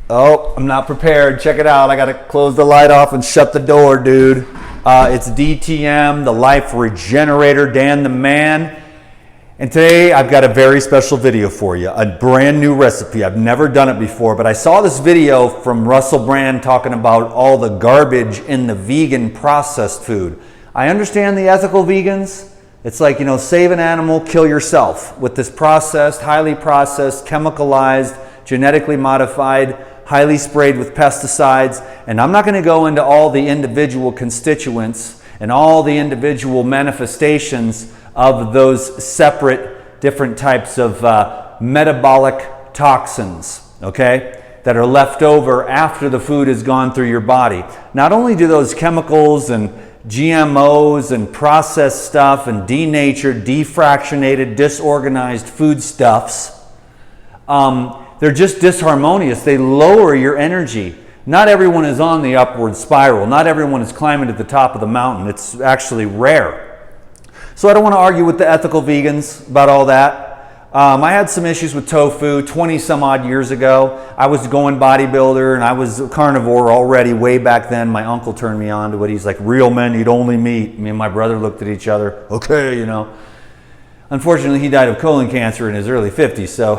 Oh, I'm not prepared. Check it out. I got to close the light off and shut the door, dude. It's DTM, the Life Regenerator, Dan the Man. And today I've got a very special video for you, a brand new recipe. I've never done it before, but I saw this video from Russell Brand talking about all the garbage in the vegan processed food. I understand the ethical vegans. It's like, save an animal, kill yourself with this processed, highly processed, chemicalized, genetically modified, highly sprayed with pesticides. And I'm not going to go into all the individual constituents and all the individual manifestations of those separate different types of metabolic toxins, okay, that are left over after the food has gone through your body. Not only do those chemicals and GMOs and processed stuff and denatured, defractionated, disorganized foodstuffs, they're just disharmonious. They lower your energy. Not everyone is on the upward spiral. Not everyone is climbing to the top of the mountain. It's actually rare. So I don't want to argue with the ethical vegans about all that. I had some issues with tofu 20 some odd years ago. I was going bodybuilder and I was a carnivore already way back then. My uncle turned me on to it. He's like, real men eat only meat. Me and my brother looked at each other. Okay, Unfortunately, he died of colon cancer in his early 50s. So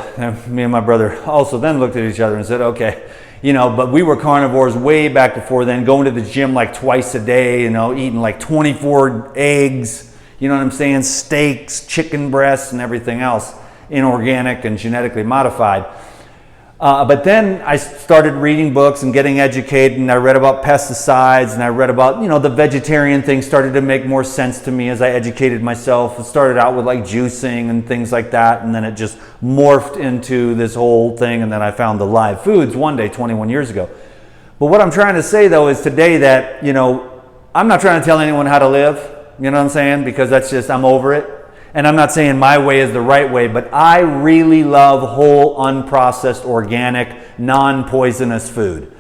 me and my brother also then looked at each other and said, okay, but we were carnivores way back before then, going to the gym like twice a day, eating like 24 eggs, you know what I'm saying? Steaks, chicken breasts, and everything else, inorganic and genetically modified. But then I started reading books and getting educated, and I read about pesticides, and I read about, the vegetarian thing started to make more sense to me as I educated myself. It started out with like juicing and things like that, and then it just morphed into this whole thing, and then I found the live foods one day 21 years ago. But what I'm trying to say though is today that, I'm not trying to tell anyone how to live, you know what I'm saying? Because that's just, I'm over it. And I'm not saying my way is the right way, but I really love whole, unprocessed, organic, non-poisonous food.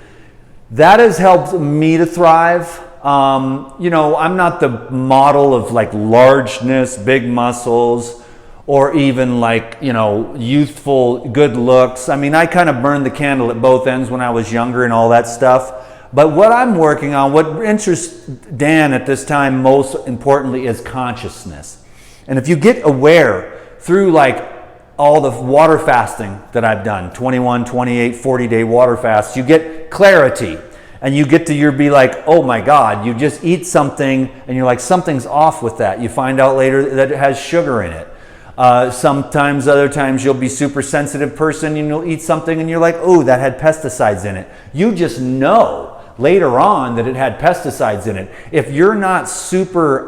That has helped me to thrive. I'm not the model of like largeness, big muscles, or even like, youthful good looks. I mean, I kind of burned the candle at both ends when I was younger and all that stuff. But what I'm working on, what interests Dan at this time most importantly is consciousness. And if you get aware through like all the water fasting that I've done, 21, 28, 40-day water fasts, you get clarity. And you get to be like, oh my God, you just eat something and you're like, something's off with that. You find out later that it has sugar in it. Other times you'll be super sensitive person and you'll eat something and you're like, oh, that had pesticides in it. You just know later on that it had pesticides in it. If you're not super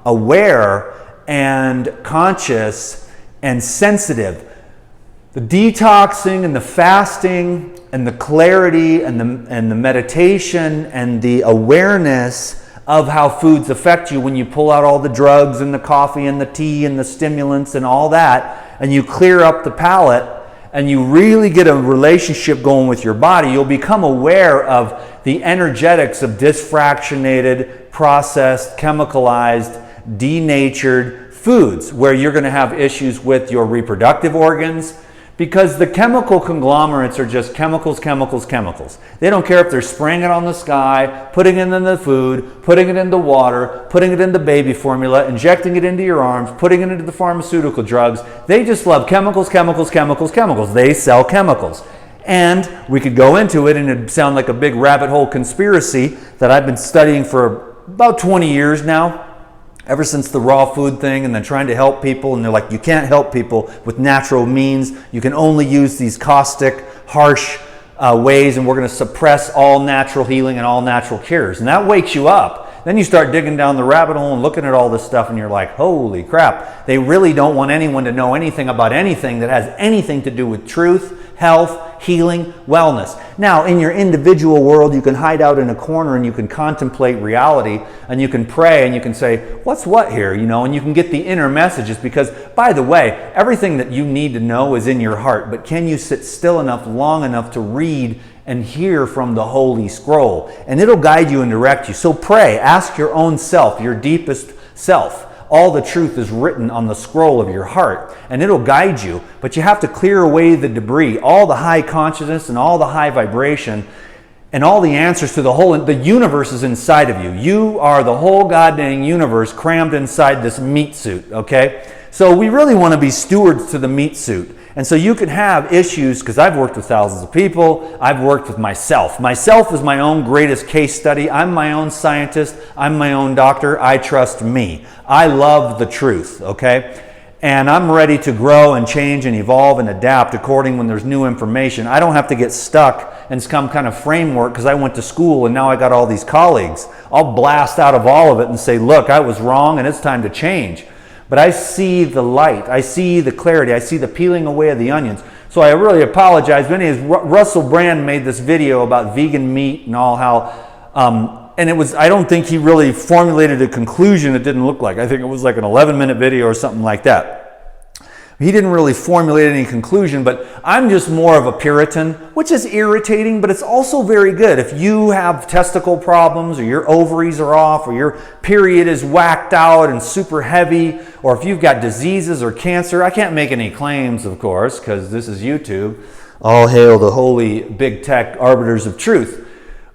aware and conscious and sensitive, the detoxing and the fasting and the clarity and the meditation and the awareness of how foods affect you when you pull out all the drugs and the coffee and the tea and the stimulants and all that, and you clear up the palate and you really get a relationship going with your body, you'll become aware of the energetics of disfractionated, processed, chemicalized, denatured foods, where you're going to have issues with your reproductive organs, because the chemical conglomerates are just chemicals, chemicals, chemicals. They don't care if they're spraying it on the sky, putting it in the food, putting it into water, putting it into baby formula, injecting it into your arms, putting it into the pharmaceutical drugs. They just love chemicals, chemicals, chemicals, chemicals. They sell chemicals. And we could go into it and it'd sound like a big rabbit hole conspiracy that I've been studying for about 20 years now, ever since the raw food thing, and then trying to help people, and they're like, you can't help people with natural means. You can only use these caustic, harsh ways, and we're going to suppress all natural healing and all natural cures. And that wakes you up. Then you start digging down the rabbit hole and looking at all this stuff, and you're like, holy crap. They really don't want anyone to know anything about anything that has anything to do with truth, health, healing, wellness. Now, in your individual world, you can hide out in a corner and you can contemplate reality, and you can pray and you can say, what's what here? And you can get the inner messages, because, by the way, everything that you need to know is in your heart. But can you sit still enough, long enough to read and hear from the Holy Scroll? And it'll guide you and direct you. So pray, ask your own self, your deepest self, all the truth is written on the scroll of your heart, and it'll guide you. But you have to clear away the debris, all the high consciousness and all the high vibration, and all the answers to the universe is inside of you. You are the whole goddamn universe crammed inside this meat suit, okay? So we really want to be stewards to the meat suit. And so you can have issues, because I've worked with thousands of people, I've worked with myself. Myself is my own greatest case study. I'm my own scientist, I'm my own doctor, I trust me. I love the truth, okay? And I'm ready to grow and change and evolve and adapt according when there's new information. I don't have to get stuck in some kind of framework because I went to school and now I got all these colleagues. I'll blast out of all of it and say, look, I was wrong and it's time to change. But I see the light, I see the clarity, I see the peeling away of the onions. So I really apologize. Russell Brand made this video about vegan meat and all how, and I don't think he really formulated a conclusion it didn't look like. I think it was like an 11-minute video or something like that. He didn't really formulate any conclusion, but I'm just more of a Puritan, which is irritating, but it's also very good. If you have testicle problems, or your ovaries are off, or your period is whacked out and super heavy, or if you've got diseases or cancer, I can't make any claims, of course, because this is YouTube. All hail the holy big tech arbiters of truth.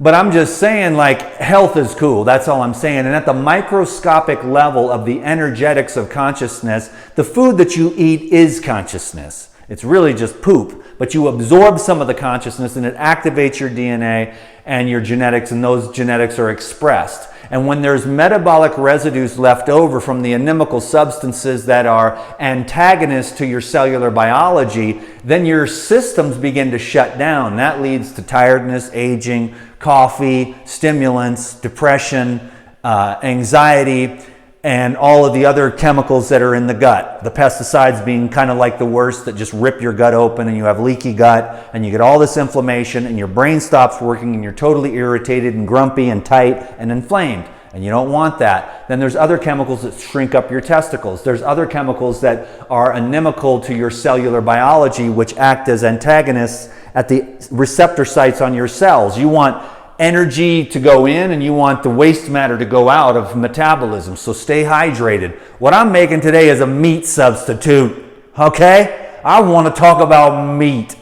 But I'm just saying, like, health is cool. That's all I'm saying. And at the microscopic level of the energetics of consciousness, the food that you eat is consciousness. It's really just poop. But you absorb some of the consciousness and it activates your DNA and your genetics, and those genetics are expressed. And when there's metabolic residues left over from the inimical substances that are antagonists to your cellular biology, then your systems begin to shut down. That leads to tiredness, aging, coffee, stimulants, depression, anxiety, and all of the other chemicals that are in the gut. The pesticides being kind of like the worst, that just rip your gut open and you have leaky gut and you get all this inflammation and your brain stops working and you're totally irritated and grumpy and tight and inflamed. And you don't want that. Then there's other chemicals that shrink up your testicles. There's other chemicals that are inimical to your cellular biology, which act as antagonists at the receptor sites on your cells. You want energy to go in and you want the waste matter to go out of metabolism. So stay hydrated. What I'm making today is a meat substitute, okay? I want to talk about meat.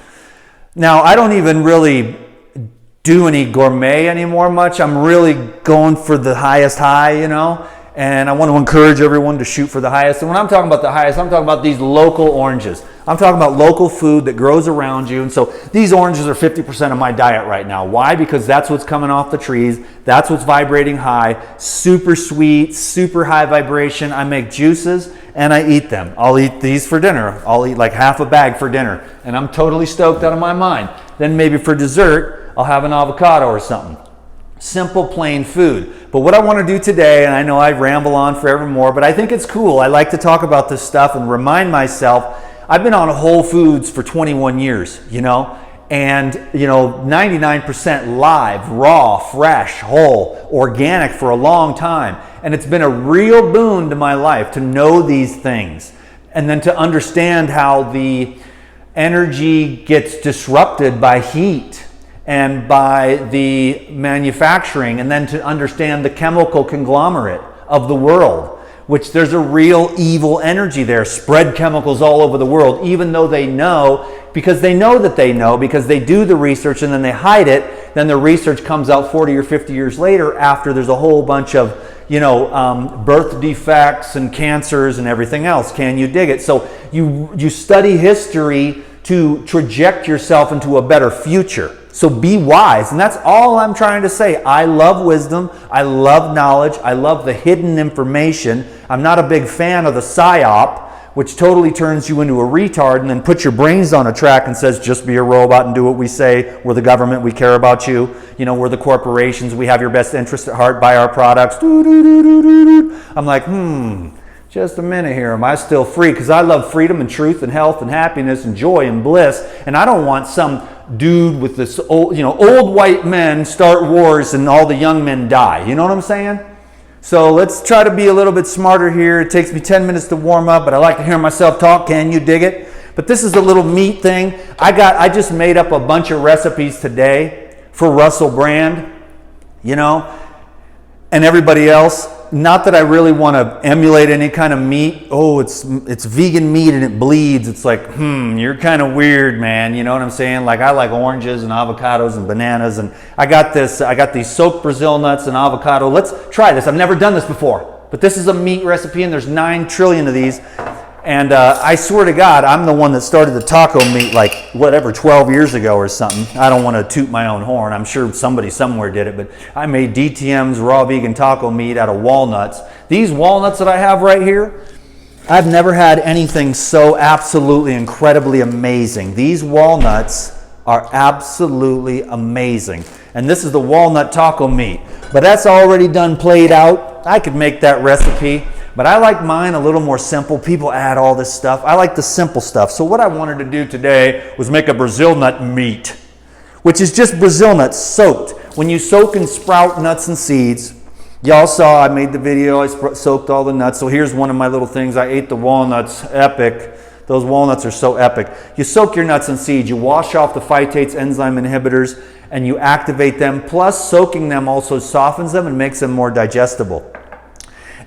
Now, I don't even really do any gourmet anymore much. I'm really going for the highest high, you know? And I want to encourage everyone to shoot for the highest. And when I'm talking about the highest, I'm talking about these local oranges. I'm talking about local food that grows around you. And so these oranges are 50% of my diet right now. Why? Because that's what's coming off the trees. That's what's vibrating high. Super sweet, super high vibration. I make juices and I eat them. I'll eat these for dinner. I'll eat like half a bag for dinner. And I'm totally stoked out of my mind. Then maybe for dessert, I'll have an avocado or something. Simple, plain food. But what I want to do today, and I know I ramble on forevermore, but I think it's cool. I like to talk about this stuff and remind myself, I've been on Whole Foods for 21 years, you know, and, you know, 99% live, raw, fresh, whole, organic for a long time. And it's been a real boon to my life to know these things and then to understand how the energy gets disrupted by heat and by the manufacturing, and then to understand the chemical conglomerate of the world, which there's a real evil energy there, spread chemicals all over the world, even though they know, because they know that they know, because they do the research and then they hide it. Then the research comes out 40 or 50 years later after there's a whole bunch of, you know, birth defects and cancers and everything else. Can you dig it? So you study history to traject yourself into a better future. So be wise, and that's all I'm trying to say. I love wisdom, I love knowledge, I love the hidden information. I'm not a big fan of the psyop, which totally turns you into a retard and then puts your brains on a track and says, just be a robot and do what we say. We're the government, we care about you. You know, we're the corporations, we have your best interest at heart, buy our products. I'm like, just a minute here. Am I still free? Because I love freedom and truth and health and happiness and joy and bliss. And I don't want some dude with this old, you know, old white men start wars and all the young men die. You know what I'm saying? So let's try to be a little bit smarter here. It takes me 10 minutes to warm up, but I like to hear myself talk. Can you dig it? But this is a little meat thing. I just made up a bunch of recipes today for Russell Brand, you know, and everybody else. not that I really want to emulate any kind of meat. Oh, it's vegan meat and it bleeds. It's like, you're kind of weird, man. You know what I'm saying? Like, I like oranges and avocados and bananas, and I got these soaked Brazil nuts and avocado. Let's try this. I've never done this before, but this is a meat recipe, and there's 9 trillion of these. And I swear to God, I'm the one that started the taco meat, like, whatever, 12 years ago or something. I don't want to toot my own horn. I'm sure somebody somewhere did it, but I made DTM's raw vegan taco meat out of walnuts. These walnuts that I have right here, I've never had anything so absolutely incredibly amazing. These walnuts are absolutely amazing. And this is the walnut taco meat. But that's already done, played out. I could make that recipe. But I like mine a little more simple. People add all this stuff. I like the simple stuff. So what I wanted to do today was make a Brazil nut meat, which is just Brazil nuts soaked. When you soak and sprout nuts and seeds, y'all saw I made the video, I soaked all the nuts. So here's one of my little things. I ate the walnuts, epic. Those walnuts are so epic. You soak your nuts and seeds, you wash off the phytates, enzyme inhibitors, and you activate them. Plus soaking them also softens them and makes them more digestible.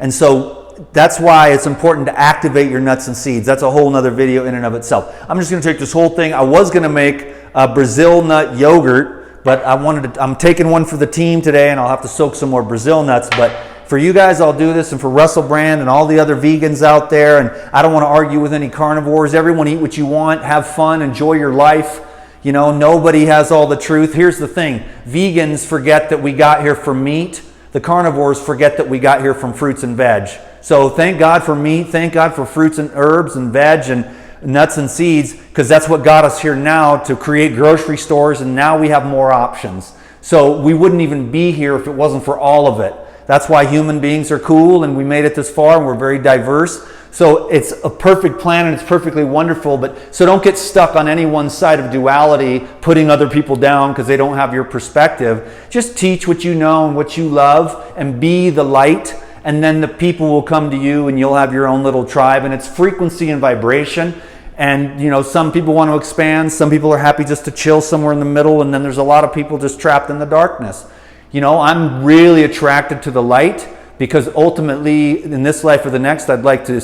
And so that's why it's important to activate your nuts and seeds. That's a whole nother video in and of itself. I'm just going to take this whole thing. I was going to make a Brazil nut yogurt, but I'm taking one for the team today, and I'll have to soak some more Brazil nuts. But for you guys, I'll do this, and for Russell Brand and all the other vegans out there, and I don't want to argue with any carnivores. Everyone eat what you want, have fun, enjoy your life. You know, nobody has all the truth. Here's the thing. Vegans forget that we got here from meat. The carnivores forget that we got here from fruits and veg. So thank God for meat, thank God for fruits and herbs and veg and nuts and seeds, because that's what got us here now to create grocery stores, and now we have more options. So we wouldn't even be here if it wasn't for all of it. That's why human beings are cool, and we made it this far, and we're very diverse. So it's a perfect plan, and it's perfectly wonderful, but so don't get stuck on any one side of duality, putting other people down because they don't have your perspective. Just teach what you know and what you love, and be the light. And then the people will come to you, and you'll have your own little tribe, and it's frequency and vibration. And you know, some people want to expand, some people are happy just to chill somewhere in the middle, and then there's a lot of people just trapped in the darkness. You know, I'm really attracted to the light, because ultimately in this life or the next, I'd like to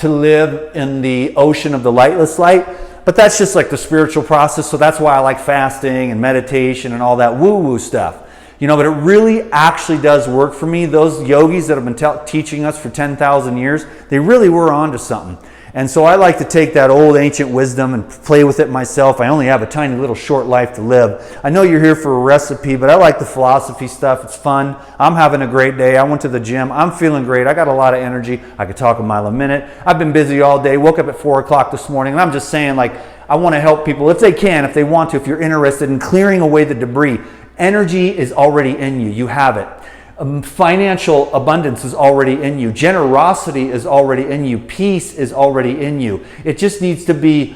live in the ocean of the lightless light. But that's just like the spiritual process, so that's why I like fasting and meditation and all that woo-woo stuff. You know, but it really actually does work for me. Those yogis that have been teaching us for 10,000 years, they really were onto something. And so I like to take that old ancient wisdom and play with it myself. I only have a tiny little short life to live. I know you're here for a recipe, but I like the philosophy stuff. It's fun. I'm having a great day. I went to the gym. I'm feeling great. I got a lot of energy. I could talk a mile a minute. I've been busy all day. Woke up at 4 o'clock this morning, and I'm just saying, like, I want to help people if they can, if they want to, if you're interested in clearing away the debris. Energy is already in you. You have it. Financial abundance is already in you. Generosity is already in you. Peace is already in you. It just needs to be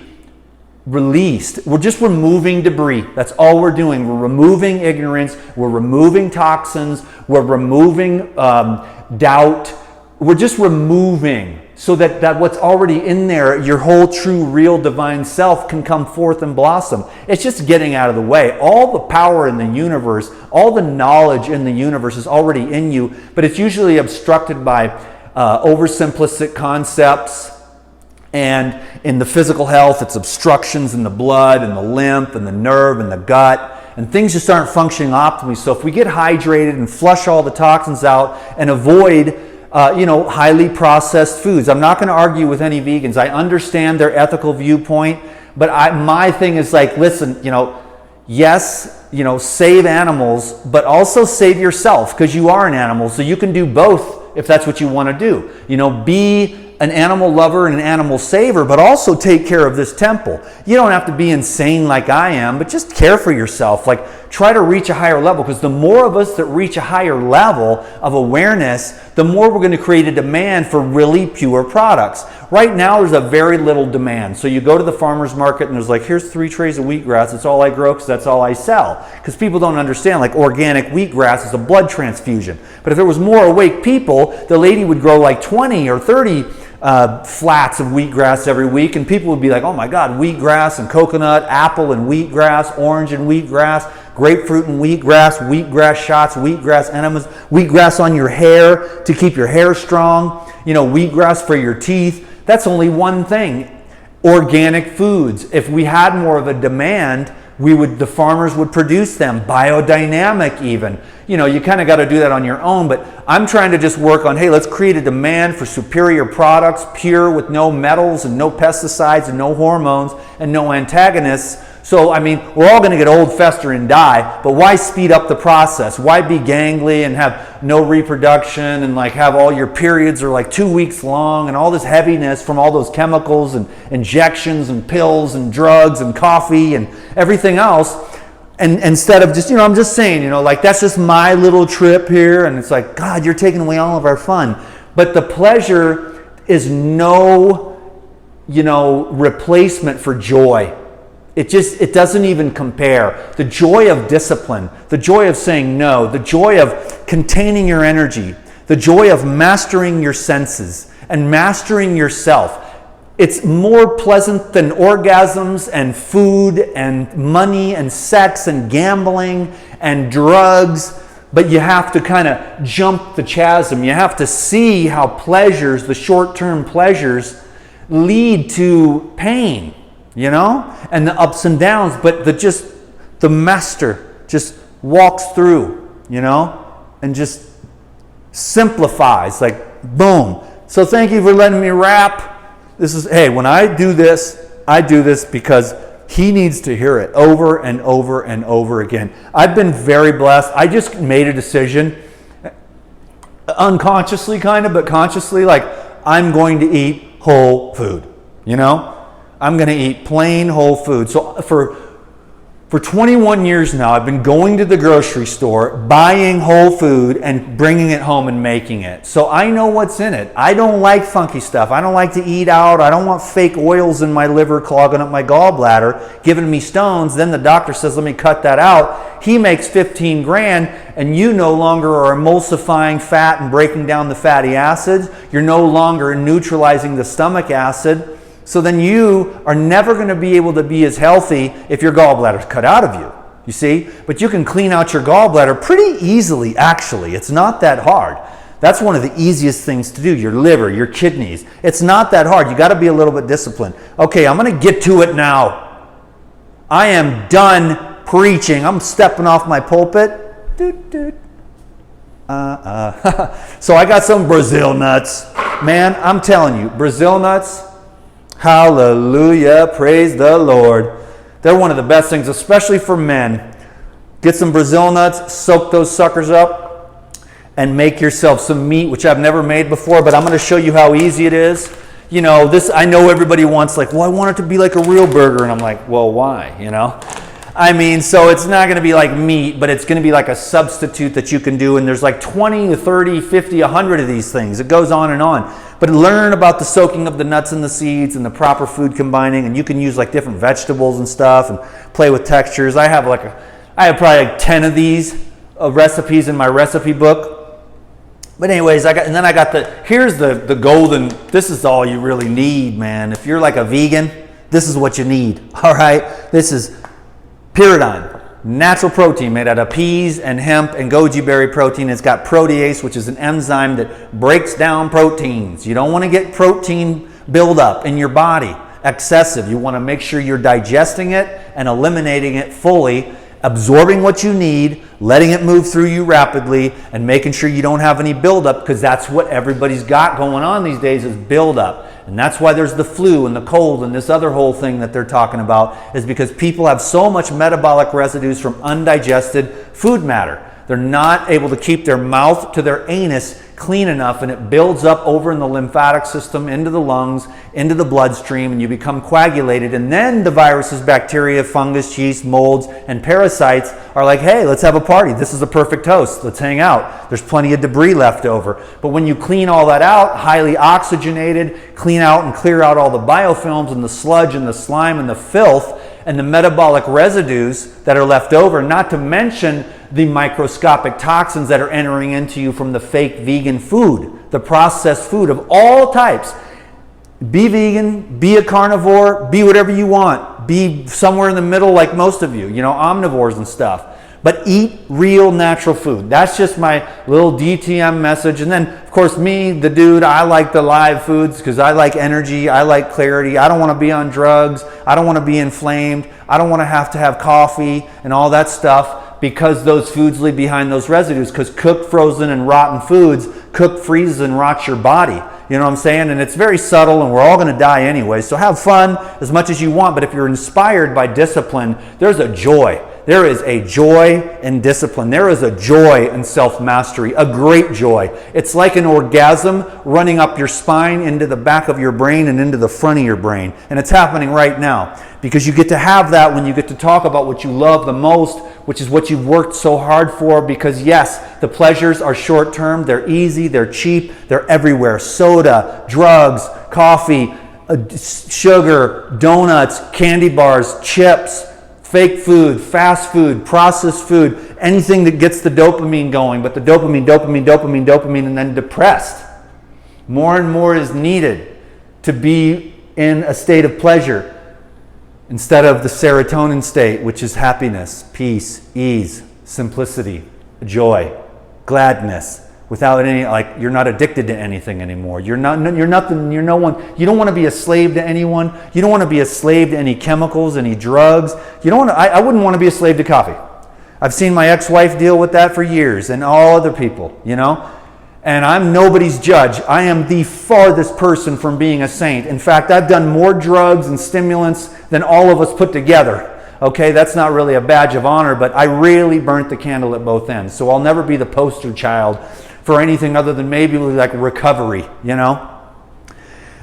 released. We're just removing debris. That's all we're doing. We're removing ignorance. We're removing toxins. We're removing doubt. We're just removing, so that what's already in there, your whole true, real, divine self, can come forth and blossom. It's just getting out of the way. All the power in the universe, all the knowledge in the universe is already in you, but it's usually obstructed by oversimplistic concepts. And in the physical health, it's obstructions in the blood and the lymph and the nerve and the gut. And things just aren't functioning optimally. So if we get hydrated and flush all the toxins out and avoid highly processed foods. I'm not going to argue with any vegans. I understand their ethical viewpoint, but my thing is like, listen, yes, save animals, but also save yourself, because you are an animal. So you can do both if that's what you want to do. Be an animal lover and an animal saver, but also take care of this temple. You don't have to be insane like I am, but just care for yourself. Like, try to reach a higher level, because the more of us that reach a higher level of awareness, the more we're going to create a demand for really pure products. Right now, there's a very little demand. So you go to the farmer's market and there's like, here's 3 trays of wheatgrass. It's all I grow because that's all I sell. Because people don't understand, like, organic wheatgrass is a blood transfusion. But if there was more awake people, the lady would grow like 20 or 30 flats of wheatgrass every week, and people would be like, oh my God, wheatgrass and coconut, apple and wheatgrass, orange and wheatgrass, grapefruit and wheatgrass shots, wheatgrass enemas, wheatgrass on your hair to keep your hair strong, you know, wheatgrass for your teeth. That's only one thing. Organic foods. If we had more of a demand, the farmers would produce them. Biodynamic even. You know, you kind of got to do that on your own, but I'm trying to just work on, hey, let's create a demand for superior products, pure with no metals and no pesticides and no hormones and no antagonists. So, I mean, we're all going to get old, fester, and die, but why speed up the process? Why be gangly and have no reproduction and like have all your periods are like 2 weeks long and all this heaviness from all those chemicals and injections and pills and drugs and coffee and everything else? And instead of just, you know, I'm just saying, you know, like that's just my little trip here, and it's like, God, you're taking away all of our fun. But the pleasure is no, you know, replacement for joy. It doesn't even compare. The joy of discipline, the joy of saying no, the joy of containing your energy, the joy of mastering your senses and mastering yourself. It's more pleasant than orgasms and food and money and sex and gambling and drugs. But you have to kind of jump the chasm. You have to see how pleasures, the short-term pleasures, lead to pain. You know, and the ups and downs, but the master just walks through, you know, and just simplifies, like boom. So thank you for letting me rap. This is, hey, when I do this because he needs to hear it over and over and over again. I've been very blessed. I just made a decision, unconsciously kind of, but consciously, like I'm going to eat whole food, you know. I'm going to eat plain whole food. So for 21 years now, I've been going to the grocery store, buying whole food and bringing it home and making it. So I know what's in it. I don't like funky stuff. I don't like to eat out. I don't want fake oils in my liver clogging up my gallbladder, giving me stones. Then the doctor says, let me cut that out. He makes 15 grand and you no longer are emulsifying fat and breaking down the fatty acids. You're no longer neutralizing the stomach acid. So then you are never going to be able to be as healthy if your gallbladder's cut out of you, you see? But you can clean out your gallbladder pretty easily, actually. It's not that hard. That's one of the easiest things to do, your liver, your kidneys. It's not that hard. You got to be a little bit disciplined. Okay, I'm going to get to it now. I am done preaching. I'm stepping off my pulpit. So I got some Brazil nuts. Man, I'm telling you, Brazil nuts, hallelujah, praise the Lord. They're one of the best things, especially for men. Get some Brazil nuts, soak those suckers up, and make yourself some meat, which I've never made before, but I'm going to show you how easy it is. You know, this, I know everybody wants like, well, I want it to be like a real burger, and I'm like, well, why, you know? I mean, so it's not going to be like meat, but it's going to be like a substitute that you can do, and there's like 20, 30, 50, 100 of these things. It goes on and on. But learn about the soaking of the nuts and the seeds and the proper food combining, and you can use like different vegetables and stuff and play with textures. I have probably like 10 of these recipes in my recipe book. But anyways, here's the golden, this is all you really need, man. If you're like a vegan, this is what you need, all right? This is Pyridine, natural protein made out of peas and hemp and goji berry protein. It's got protease, which is an enzyme that breaks down proteins. You don't want to get protein buildup in your body, excessive. You want to make sure you're digesting it and eliminating it fully, absorbing what you need, letting it move through you rapidly, and making sure you don't have any buildup, because that's what everybody's got going on these days is buildup. And that's why there's the flu and the cold and this other whole thing that they're talking about, is because people have so much metabolic residues from undigested food matter. They're not able to keep their mouth to their anus clean enough, and it builds up over in the lymphatic system, into the lungs, into the bloodstream, and you become coagulated. And then the viruses, bacteria, fungus, yeast, molds, and parasites are like, hey, let's have a party. This is a perfect host. Let's hang out. There's plenty of debris left over. But when you clean all that out, highly oxygenated, clean out and clear out all the biofilms and the sludge and the slime and the filth and the metabolic residues that are left over, not to mention the microscopic toxins that are entering into you from the fake vegan food, the processed food of all types. Be vegan, be a carnivore, be whatever you want. Be somewhere in the middle like most of you, omnivores and stuff. But eat real natural food. That's just my little DTM message. And then, of course, me, the dude, I like the live foods because I like energy, I like clarity. I don't want to be on drugs. I don't want to be inflamed. I don't want to have coffee and all that stuff because those foods leave behind those residues, because cooked, frozen, and rotten foods cook, freezes, and rots your body. You know what I'm saying? And it's very subtle, and we're all going to die anyway. So have fun as much as you want, but if you're inspired by discipline, there's a joy. There is a joy in discipline. There is a joy in self-mastery, a great joy. It's like an orgasm running up your spine into the back of your brain and into the front of your brain. And it's happening right now because you get to have that when you get to talk about what you love the most, which is what you've worked so hard for, because yes, the pleasures are short-term, they're easy, they're cheap, they're everywhere. Soda, drugs, coffee, sugar, donuts, candy bars, chips, fake food, fast food, processed food, anything that gets the dopamine going, but the dopamine, and then depressed. More and more is needed to be in a state of pleasure instead of the serotonin state, which is happiness, peace, ease, simplicity, joy, gladness. Without any, you're not addicted to anything anymore. You're nothing, you're no one. You don't want to be a slave to anyone. You don't want to be a slave to any chemicals, any drugs. You don't want to, I wouldn't want to be a slave to coffee. I've seen my ex-wife deal with that for years, and all other people, And I'm nobody's judge. I am the farthest person from being a saint. In fact, I've done more drugs and stimulants than all of us put together. Okay, that's not really a badge of honor, but I really burnt the candle at both ends. So I'll never be the poster child for anything other than maybe like recovery,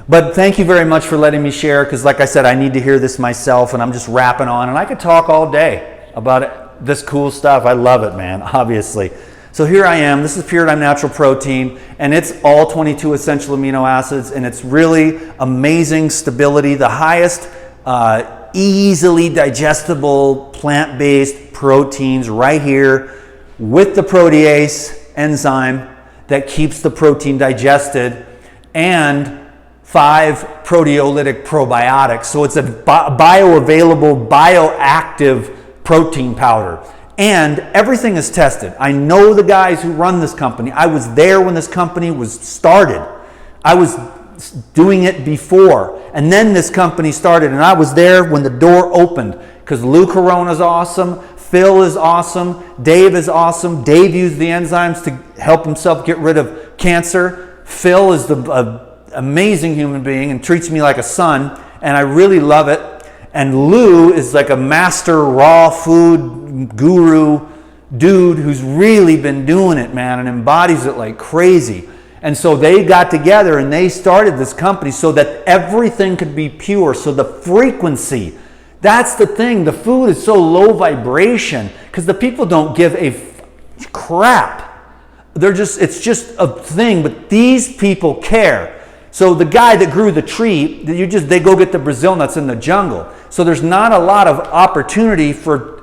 But thank you very much for letting me share, because like I said, I need to hear this myself, and I'm just rapping on, and I could talk all day about this cool stuff. I love it, man, obviously. So here I am. This is Paradigm Natural Protein, and it's all 22 essential amino acids, and it's really amazing stability, the highest easily digestible plant-based proteins right here with the protease enzyme that keeps the protein digested, and 5 proteolytic probiotics. So it's a bioavailable, bioactive protein powder. And everything is tested. I know the guys who run this company. I was there when this company was started. I was doing it before. And then this company started, and I was there when the door opened, because Lou Corona's awesome. Phil is awesome. Dave is awesome. Dave used the enzymes to help himself get rid of cancer. Phil is the amazing human being and treats me like a son, and I really love it. And Lou is like a master raw food guru dude who's really been doing it, man, and embodies it like crazy. And so they got together and they started this company so that everything could be pure. So the frequency, that's the thing. The food is so low vibration because the people don't give a crap. It's just a thing, but these people care. So the guy that grew the tree, they go get the Brazil nuts in the jungle. So there's not a lot of opportunity for,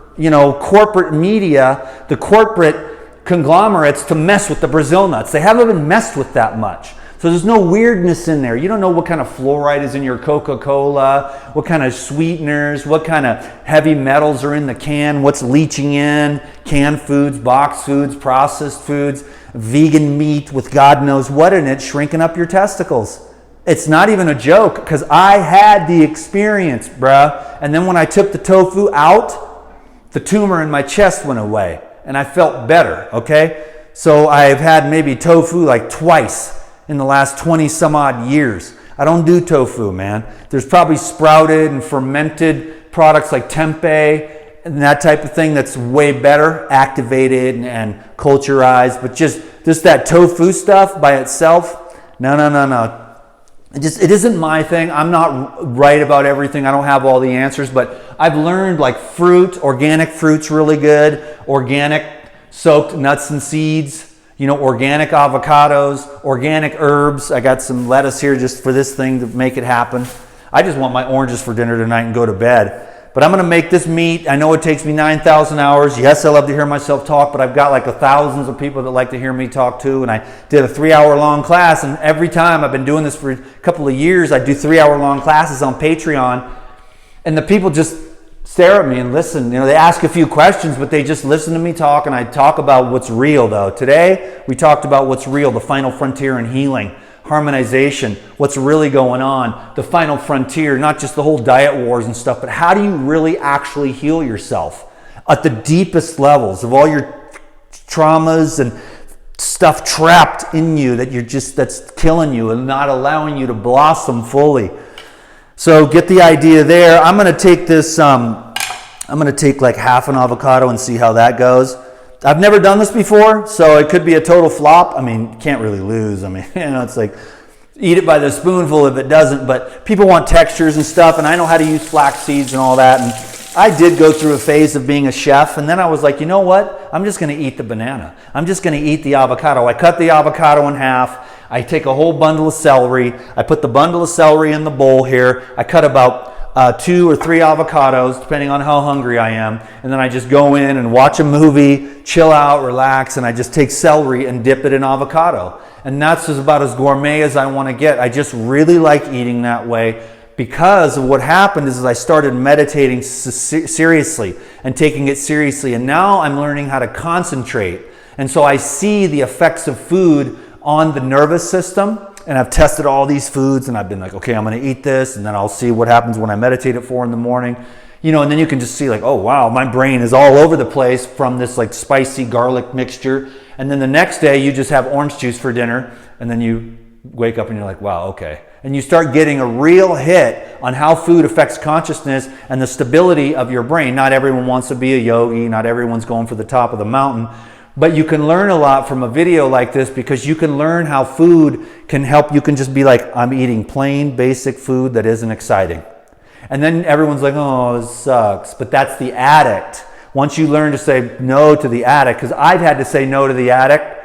corporate media, the corporate conglomerates to mess with the Brazil nuts. They haven't been messed with that much. So there's no weirdness in there. You don't know what kind of fluoride is in your Coca-Cola, what kind of sweeteners, what kind of heavy metals are in the can, what's leaching in, canned foods, boxed foods, processed foods, vegan meat with God knows what in it, shrinking up your testicles. It's not even a joke, because I had the experience, bruh. And then when I took the tofu out, the tumor in my chest went away, and I felt better, okay? So I've had maybe tofu like twice in the last 20 some odd years. I don't do tofu, man. There's probably sprouted and fermented products like tempeh and that type of thing that's way better, activated and culturized, but just that tofu stuff by itself, no. It isn't my thing. I'm not right about everything. I don't have all the answers, but I've learned like organic fruit's really good, organic soaked nuts and seeds, organic avocados, organic herbs. I got some lettuce here just for this thing to make it happen. I just want my oranges for dinner tonight and go to bed. But I'm going to make this meat. I know it takes me 9,000 hours. Yes, I love to hear myself talk, but I've got like thousands of people that like to hear me talk too. And I did a 3-hour-long class, and every time, I've been doing this for a couple of years, I do 3-hour-long classes on Patreon, and the people just stare at me and listen. You know, they ask a few questions, but they just listen to me talk, and I talk about what's real though. Today, we talked about what's real, the final frontier in healing. Harmonization, what's really going on, the final frontier, not just the whole diet wars and stuff, but how do you really actually heal yourself at the deepest levels of all your traumas and stuff trapped in you that's killing you and not allowing you to blossom fully. So get the idea there. I'm going to take this, I'm going to take like half an avocado and see how that goes. I've never done this before, so it could be a total flop. I mean, you can't really lose. I mean, you know, it's like eat it by the spoonful if it doesn't, but people want textures and stuff, and I know how to use flax seeds and all that, and I did go through a phase of being a chef, and then I was like, you know what? I'm just going to eat the banana. I'm just going to eat the avocado. I cut the avocado in half. I take a whole bundle of celery. I put the bundle of celery in the bowl here. I cut about 2 or 3 avocados, depending on how hungry I am. And then I just go in and watch a movie, chill out, relax, and I just take celery and dip it in avocado. And that's about as gourmet as I want to get. I just really like eating that way because of what happened is I started meditating seriously and taking it seriously. And now I'm learning how to concentrate. And so I see the effects of food on the nervous system. And I've tested all these foods and I've been like, okay, I'm going to eat this, and then I'll see what happens when I meditate at 4 in the morning. You know, and then you can just see like, oh wow, my brain is all over the place from this like spicy garlic mixture. And then the next day you just have orange juice for dinner, and then you wake up and you're like, wow, okay. And you start getting a real hit on how food affects consciousness and the stability of your brain. Not everyone wants to be a yogi. Not everyone's going for the top of the mountain. But you can learn a lot from a video like this because you can learn how food can help. You can just be like, I'm eating plain, basic food that isn't exciting. And then everyone's like, oh, this sucks. But that's the addict. Once you learn to say no to the addict, because I've had to say no to the addict,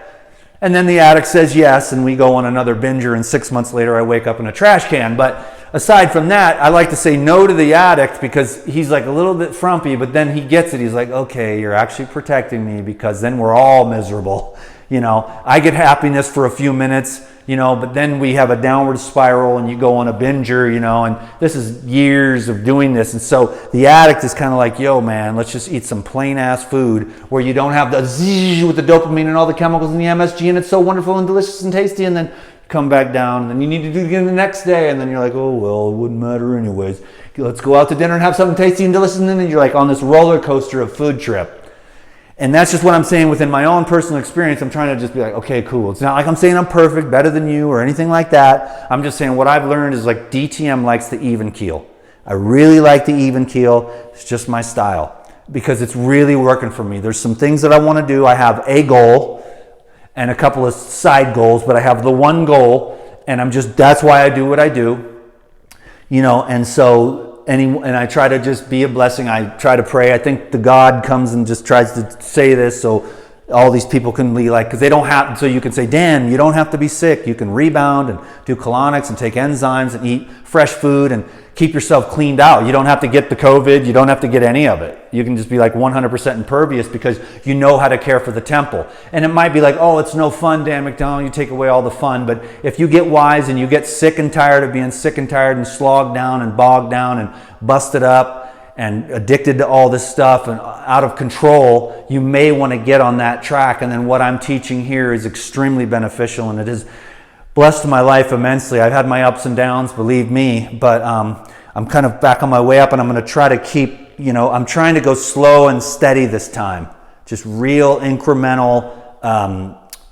and then the addict says yes, and we go on another binger, and 6 months later I wake up in a trash can. But aside from that, I like to say no to the addict because he's like a little bit frumpy, but then he gets it. He's like, okay, you're actually protecting me, because then we're all miserable. You know, I get happiness for a few minutes, you know, but then we have a downward spiral and you go on a binger, you know, and this is years of doing this. And so the addict is kind of like, yo, man, let's just eat some plain ass food where you don't have the zzz with the dopamine and all the chemicals and the MSG, and it's so wonderful and delicious and tasty, and then come back down, and then you need to do it again the next day, and then you're like, oh, well, it wouldn't matter anyways. Let's go out to dinner and have something tasty and delicious, and then you're like on this roller coaster of food trip. And that's just what I'm saying within my own personal experience. I'm trying to just be like, okay, cool. It's not like I'm saying I'm perfect, better than you, or anything like that. I'm just saying what I've learned is like DTM likes the even keel. I really like the even keel. It's just my style because it's really working for me. There's some things that I want to do. I have a goal and a couple of side goals, but I have the one goal, and that's why I do what I do, you know. And so and I try to just be a blessing. I try to pray. I think the God comes and just tries to say this so all these people can be like, because they don't have, so you can say, Dan, you don't have to be sick. You can rebound and do colonics and take enzymes and eat fresh food and keep yourself cleaned out. You don't have to get the COVID. You don't have to get any of it. You can just be like 100% impervious because you know how to care for the temple. And it might be like, oh, it's no fun, Dan McDonald. You take away all the fun. But if you get wise and you get sick and tired of being sick and tired and slogged down and bogged down and busted up and addicted to all this stuff and out of control, you may want to get on that track. And then what I'm teaching here is extremely beneficial, and it has blessed my life immensely. I've had my ups and downs, believe me, but I'm kind of back on my way up, and I'm going to try to keep, you know, I'm trying to go slow and steady this time. Just real incremental,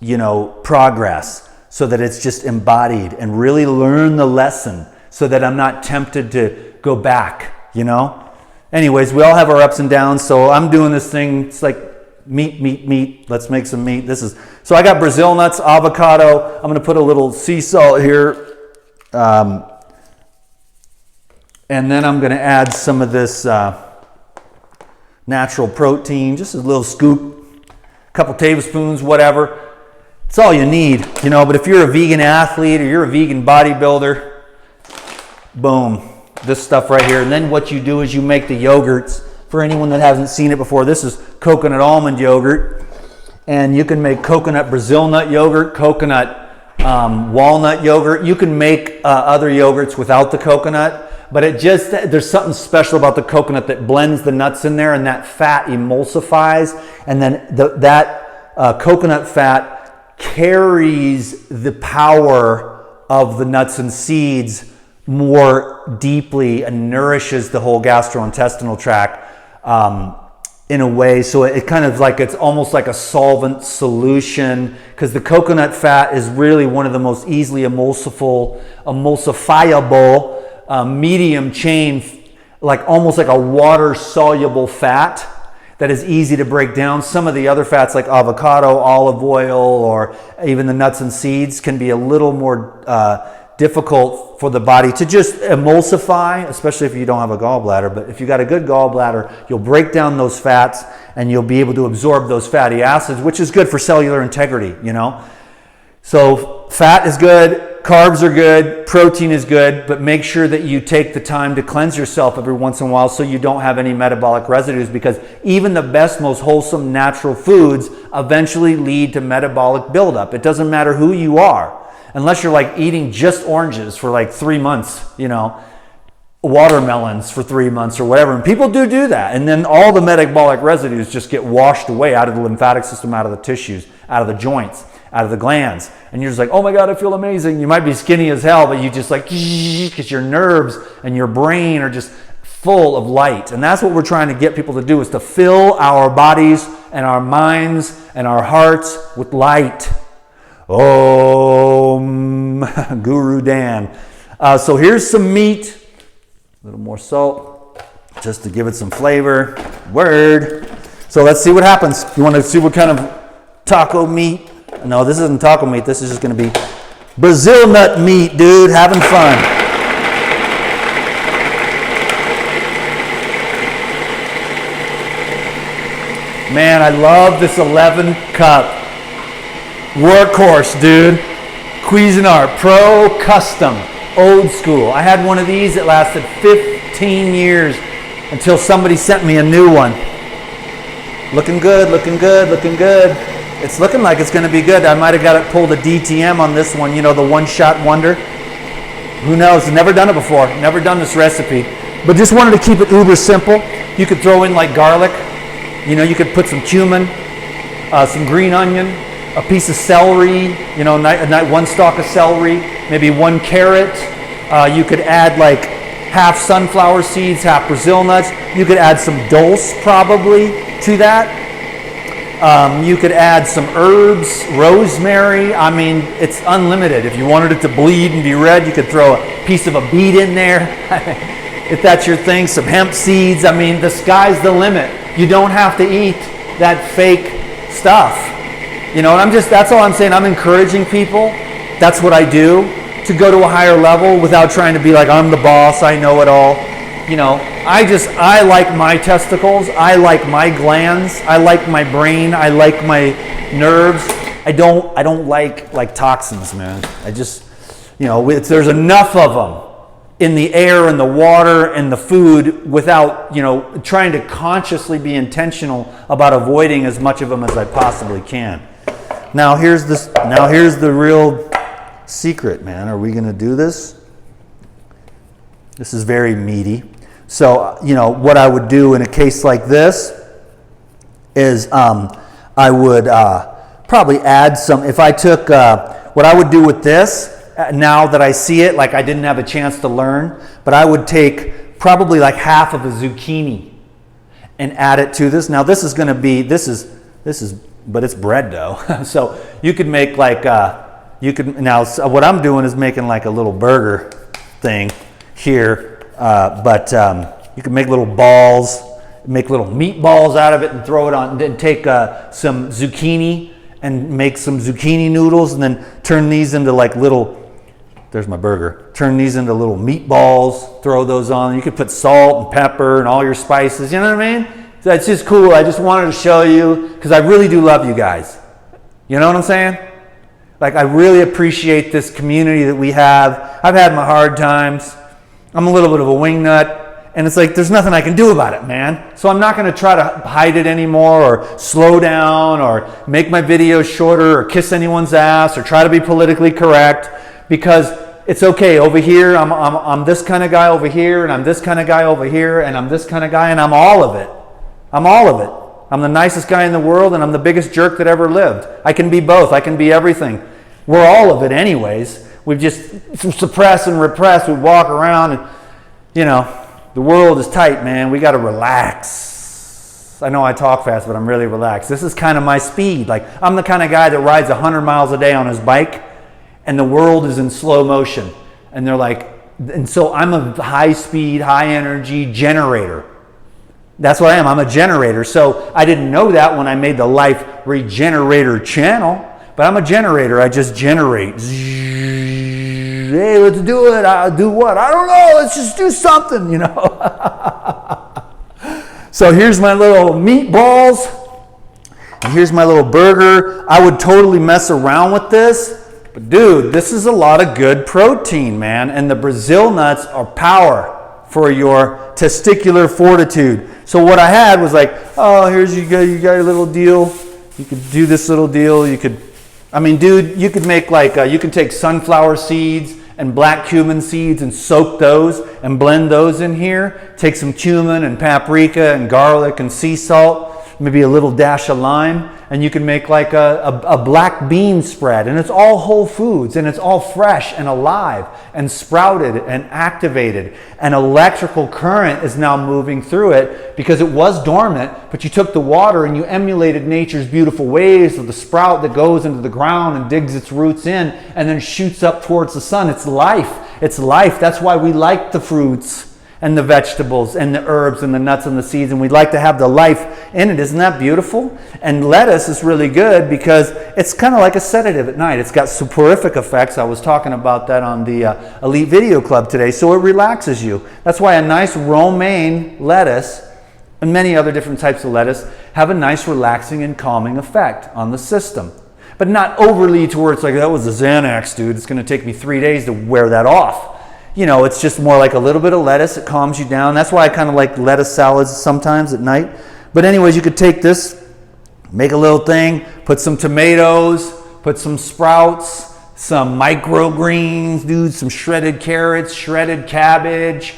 you know, progress so that it's just embodied, and really learn the lesson so that I'm not tempted to go back, you know? Anyways, we all have our ups and downs, so I'm doing this thing. It's like meat. Let's make some meat. So I got Brazil nuts, avocado. I'm going to put a little sea salt here. And then I'm going to add some of this natural protein, just a little scoop, a couple tablespoons, whatever. It's all you need, you know, but if you're a vegan athlete or you're a vegan bodybuilder, boom. this stuff right here. And then what you do is you make the yogurts. For anyone that hasn't seen it before, this is coconut almond yogurt. And you can make coconut Brazil nut yogurt, coconut walnut yogurt. You can make other yogurts without the coconut, but there's something special about the coconut that blends the nuts in there, and that fat emulsifies, and then that coconut fat carries the power of the nuts and seeds more deeply and nourishes the whole gastrointestinal tract in a way. So it kind of like, it's almost like a solvent solution, because the coconut fat is really one of the most easily emulsifiable medium chain, like almost like a water soluble fat that is easy to break down. Some of the other fats like avocado, olive oil, or even the nuts and seeds can be a little more difficult for the body to just emulsify, especially if you don't have a gallbladder. But if you got a good gallbladder, you'll break down those fats and you'll be able to absorb those fatty acids, which is good for cellular integrity, you know. So fat is good, carbs are good, protein is good, but make sure that you take the time to cleanse yourself every once in a while so you don't have any metabolic residues, because even the best, most wholesome natural foods eventually lead to metabolic buildup. It doesn't matter who you are. Unless you're like eating just oranges for like 3 months, you know, watermelons for 3 months or whatever. And people do that. And then all the metabolic residues just get washed away out of the lymphatic system, out of the tissues, out of the joints, out of the glands. And you're just like, oh my God, I feel amazing. You might be skinny as hell, but you just like, because your nerves and your brain are just full of light. And that's what we're trying to get people to do, is to fill our bodies and our minds and our hearts with light. Om Guru Dan. So here's some meat, a little more salt, just to give it some flavor. Word. So let's see what happens. You want to see what kind of taco meat? No, this isn't taco meat. This is just going to be Brazil nut meat, dude. Having fun. Man, I love this 11 cup. Workhorse, dude. Cuisinart Pro Custom, old school. I had one of these that lasted 15 years until somebody sent me a new one. Looking good, looking good, looking good. It's looking like it's going to be good. I might have got it pulled a DTM on this one, you know, the one-shot wonder. Who knows? Never done it before. Never done this recipe. But just wanted to keep it uber simple. You could throw in like garlic. You know, you could put some cumin, some green onion, a piece of celery, you know, one stalk of celery, maybe 1 carrot. You could add like half sunflower seeds, half Brazil nuts. You could add some dulse probably to that. You could add some herbs, rosemary. I mean, it's unlimited. If you wanted it to bleed and be red, you could throw a piece of a beet in there. If that's your thing, some hemp seeds. I mean, the sky's the limit. You don't have to eat that fake stuff. You know, and that's all I'm saying. I'm encouraging people. That's what I do, to go to a higher level without trying to be like, I'm the boss, I know it all. You know, I like my testicles. I like my glands. I like my brain. I like my nerves. I don't like toxins, man. I just, you know, there's enough of them in the air and the water and the food without, you know, trying to consciously be intentional about avoiding as much of them as I possibly can. Now here's the real secret, man. Are we going to do this? This is very meaty. So, you know, what I would do in a case like this is I would probably add some, if I took, what I would do with this, now that I see it, like I didn't have a chance to learn, but I would take probably like half of a zucchini and add it to this. Now this is going to be, this is, but it's bread dough. So you could make like, so what I'm doing is making like a little burger thing here, but you can make little balls, make little meatballs out of it and throw it on, then take some zucchini and make some zucchini noodles, and then turn these into like little, there's my burger, turn these into little meatballs, throw those on. You could put salt and pepper and all your spices, you know what I mean? So it's just cool. I just wanted to show you, because I really do love you guys. You know what I'm saying? Like, I really appreciate this community that we have. I've had my hard times. I'm a little bit of a wingnut. And it's like, there's nothing I can do about it, man. So I'm not going to try to hide it anymore or slow down or make my videos shorter or kiss anyone's ass or try to be politically correct, because it's okay. Over here, I'm this kind of guy over here, and I'm this kind of guy over here, and I'm this kind of guy, and I'm all of it. I'm all of it. I'm the nicest guy in the world, and I'm the biggest jerk that ever lived. I can be both. I can be everything. We're all of it anyways. We've just suppressed and repressed. We walk around and, you know, the world is tight, man. We got to relax. I know I talk fast, but I'm really relaxed. This is kind of my speed. Like, I'm the kind of guy that rides 100 miles a day on his bike, and the world is in slow motion. And they're like, and so I'm a high speed, high energy generator. That's what I am. I'm a generator. So I didn't know that when I made the Life Regenerator channel, but I'm a generator. I just generate. Hey, let's do it. I'll do what? I don't know. Let's just do something, you know. So here's my little meatballs. And here's my little burger. I would totally mess around with this. But dude, this is a lot of good protein, man. And the Brazil nuts are power for your testicular fortitude. So what I had was like, oh, here's you got your little deal. You could do this little deal. You could, I mean, dude, you could make like, you can take sunflower seeds and black cumin seeds and soak those and blend those in here. Take some cumin and paprika and garlic and sea salt, maybe a little dash of lime, and you can make like a black bean spread. And it's all whole foods, and it's all fresh and alive and sprouted and activated. An electrical current is now moving through it because it was dormant, but you took the water and you emulated nature's beautiful ways of the sprout that goes into the ground and digs its roots in and then shoots up towards the sun. It's life. It's life. That's why we like the fruits and the vegetables and the herbs and the nuts and the seeds, and we'd like to have the life in it. Isn't that beautiful? And lettuce is really good because it's kind of like a sedative at night. It's got soporific effects. I was talking about that on the Elite Video Club today. So it relaxes you. That's why a nice romaine lettuce and many other different types of lettuce have a nice relaxing and calming effect on the system. But not overly to where it's like, that was a Xanax, dude. It's going to take me 3 days to wear that off. You know, it's just more like a little bit of lettuce. It calms you down. That's why I kind of like lettuce salads sometimes at night. But anyways, you could take this, make a little thing, put some tomatoes, put some sprouts, some microgreens, dude, some shredded carrots, shredded cabbage,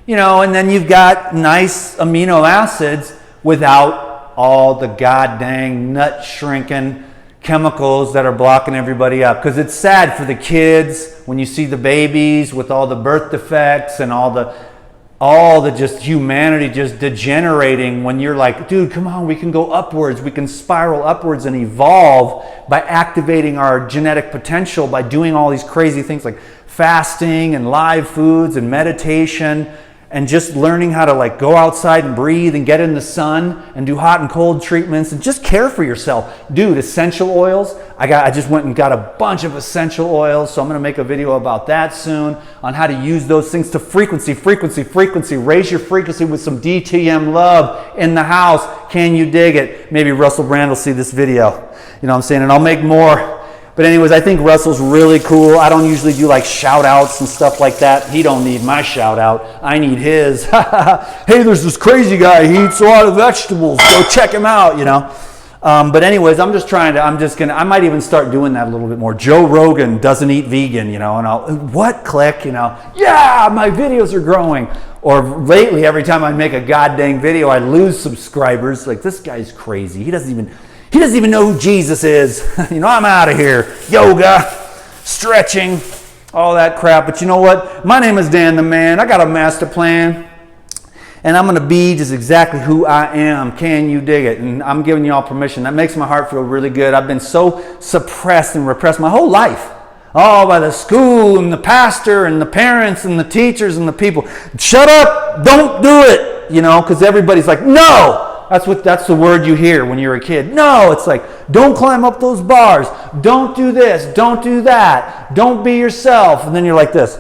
you know, and then you've got nice amino acids without all the goddamn nut shrinking chemicals that are blocking everybody up. Because it's sad for the kids when you see the babies with all the birth defects and all the just humanity just degenerating, when you're like, dude, come on, we can go upwards, we can spiral upwards and evolve by activating our genetic potential by doing all these crazy things like fasting and live foods and meditation and just learning how to like go outside and breathe and get in the sun and do hot and cold treatments and just care for yourself. Dude, essential oils. I just went and got a bunch of essential oils, so I'm going to make a video about that soon on how to use those things to frequency. Raise your frequency with some DTM love in the house. Can you dig it? Maybe Russell Brand will see this video. You know what I'm saying? And I'll make more. But anyways, I think Russell's really cool. I don't usually do like shout outs and stuff like that. He don't need my shout out. I need his. Hey, there's this crazy guy. He eats a lot of vegetables. Go check him out, you know. But anyways, I might even start doing that a little bit more. Joe Rogan doesn't eat vegan, you know, and click, you know. Yeah, my videos are growing. Or lately, every time I make a goddamn video, I lose subscribers. Like, this guy's crazy. He doesn't even know who Jesus is. You know, I'm out of here. Yoga, stretching, all that crap. But you know what? My name is Dan the Man. I got a master plan. And I'm going to be just exactly who I am. Can you dig it? And I'm giving y'all permission. That makes my heart feel really good. I've been so suppressed and repressed my whole life. Oh, by the school and the pastor and the parents and the teachers and the people. Shut up. Don't do it. You know, because everybody's like, no. That's the word you hear when you're a kid. No, it's like, don't climb up those bars. Don't do this. Don't do that. Don't be yourself. And then you're like this.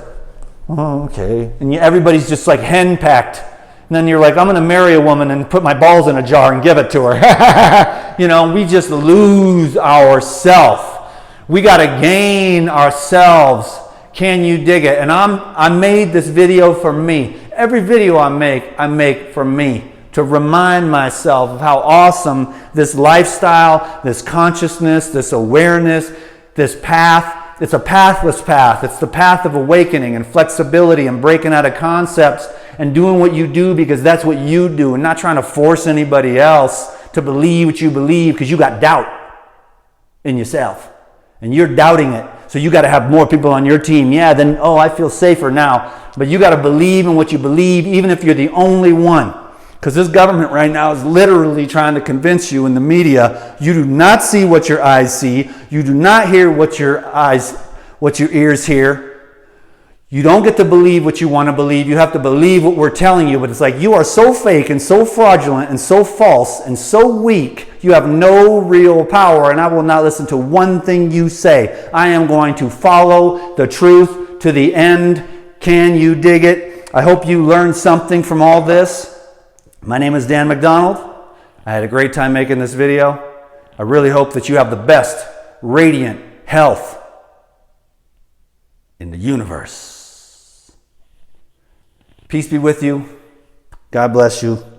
Oh, okay. And everybody's just like henpecked. And then you're like, I'm going to marry a woman and put my balls in a jar and give it to her. You know, we just lose ourself. We got to gain ourselves. Can you dig it? And I made this video for me. Every video I make for me, to remind myself of how awesome this lifestyle, this consciousness, this awareness, this path, it's a pathless path. It's the path of awakening and flexibility and breaking out of concepts and doing what you do because that's what you do, and not trying to force anybody else to believe what you believe because you got doubt in yourself and you're doubting it. So you got to have more people on your team. Yeah, then, oh, I feel safer now. But you got to believe in what you believe, even if you're the only one. Because this government right now is literally trying to convince you in the media, you do not see what your eyes see. You do not hear what your ears hear. You don't get to believe what you want to believe. You have to believe what we're telling you. But it's like you are so fake and so fraudulent and so false and so weak. You have no real power, and I will not listen to one thing you say. I am going to follow the truth to the end. Can you dig it? I hope you learned something from all this. My name is Dan McDonald. I had a great time making this video. I really hope that you have the best radiant health in the universe. Peace be with you. God bless you.